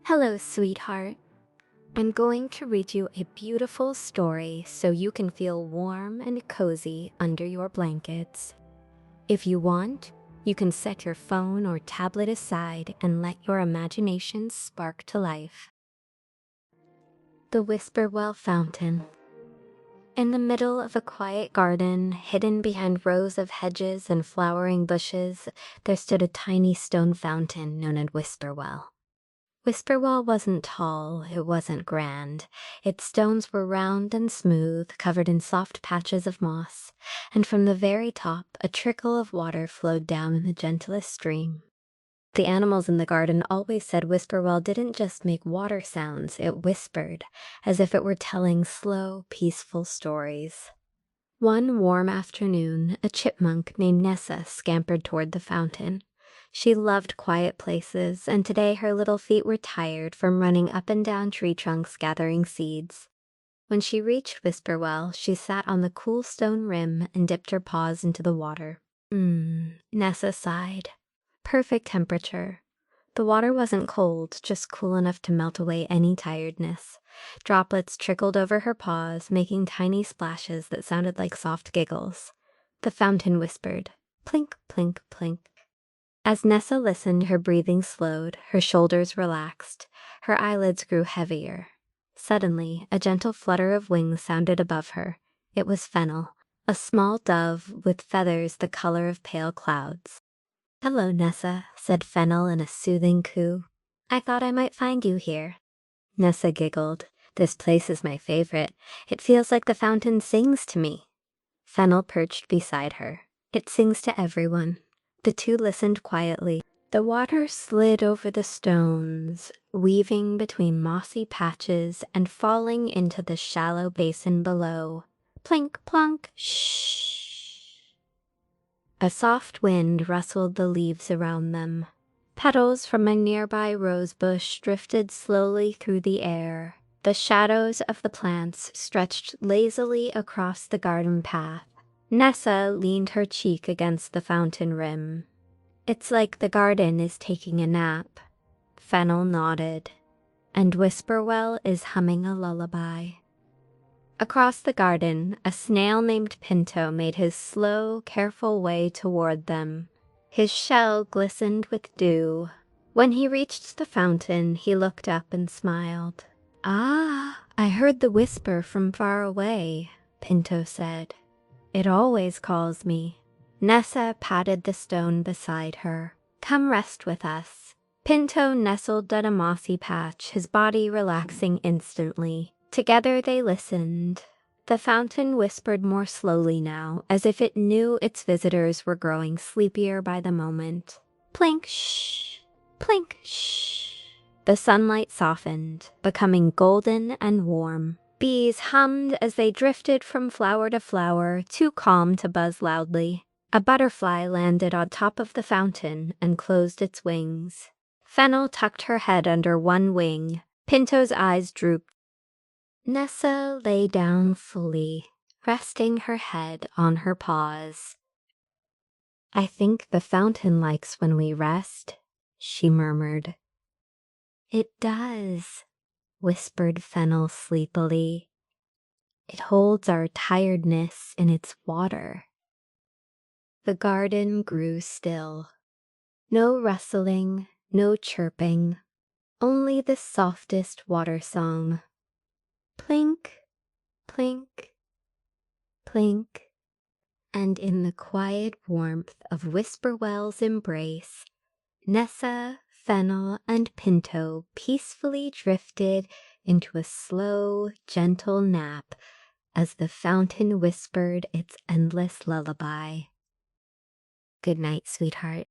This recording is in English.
Hello, sweetheart. I'm going to read you a beautiful story so you can feel warm and cozy under your blankets. If you want, you can set your phone or tablet aside and let your imagination spark to life. The Whisperwell Fountain. In the middle of a quiet garden, hidden behind rows of hedges and flowering bushes, there stood a tiny stone fountain known as Whisperwell. Whisperwell wasn't tall, it wasn't grand. Its stones were round and smooth, covered in soft patches of moss, and from the very top a trickle of water flowed down in the gentlest stream. The animals in the garden always said Whisperwell didn't just make water sounds, it whispered, as if it were telling slow, peaceful stories. One warm afternoon, a chipmunk named Nessa scampered toward the fountain. She loved quiet places, and today her little feet were tired from running up and down tree trunks gathering seeds. When she reached Whisperwell, she sat on the cool stone rim and dipped her paws into the water. Nessa sighed. Perfect temperature. The water wasn't cold, just cool enough to melt away any tiredness. Droplets trickled over her paws, making tiny splashes that sounded like soft giggles. The fountain whispered, plink, plink, plink. As Nessa listened, her breathing slowed, her shoulders relaxed, her eyelids grew heavier. Suddenly, a gentle flutter of wings sounded above her. It was Fennel, a small dove with feathers the color of pale clouds. "Hello, Nessa," said Fennel in a soothing coo. "I thought I might find you here." Nessa giggled. "This place is my favorite. It feels like the fountain sings to me." Fennel perched beside her. "It sings to everyone." The two listened quietly. The water slid over the stones, weaving between mossy patches and falling into the shallow basin below. Plink, plonk, shh. A soft wind rustled the leaves around them. Petals from a nearby rose bush drifted slowly through the air. The shadows of the plants stretched lazily across the garden path. Nessa leaned her cheek against the fountain rim. "It's like the garden is taking a nap." Fennel nodded. "And Whisperwell is humming a lullaby." Across the garden, a snail named Pinto made his slow, careful way toward them. His shell glistened with dew. When he reached the fountain, he looked up and smiled. "Ah, I heard the whisper from far away," Pinto said. "It always calls me." Nessa patted the stone beside her. "Come rest with us." Pinto nestled at a mossy patch, his body relaxing instantly. Together they listened. The fountain whispered more slowly now, as if it knew its visitors were growing sleepier by the moment. Plink, shh, plink, shh. The sunlight softened, becoming golden and warm. Bees hummed as they drifted from flower to flower, too calm to buzz loudly. A butterfly landed on top of the fountain and closed its wings. Fennel tucked her head under one wing. Pinto's eyes drooped. Nessa lay down fully, resting her head on her paws. "I think the fountain likes when we rest," she murmured. "It does," whispered Fennel sleepily. "It holds our tiredness in its water." The garden grew still. No rustling, no chirping, only the softest water song. Plink, plink, plink. And in the quiet warmth of Whisperwell's embrace, Nessa, Fennel, and Pinto peacefully drifted into a slow, gentle nap as the fountain whispered its endless lullaby. Good night, sweetheart.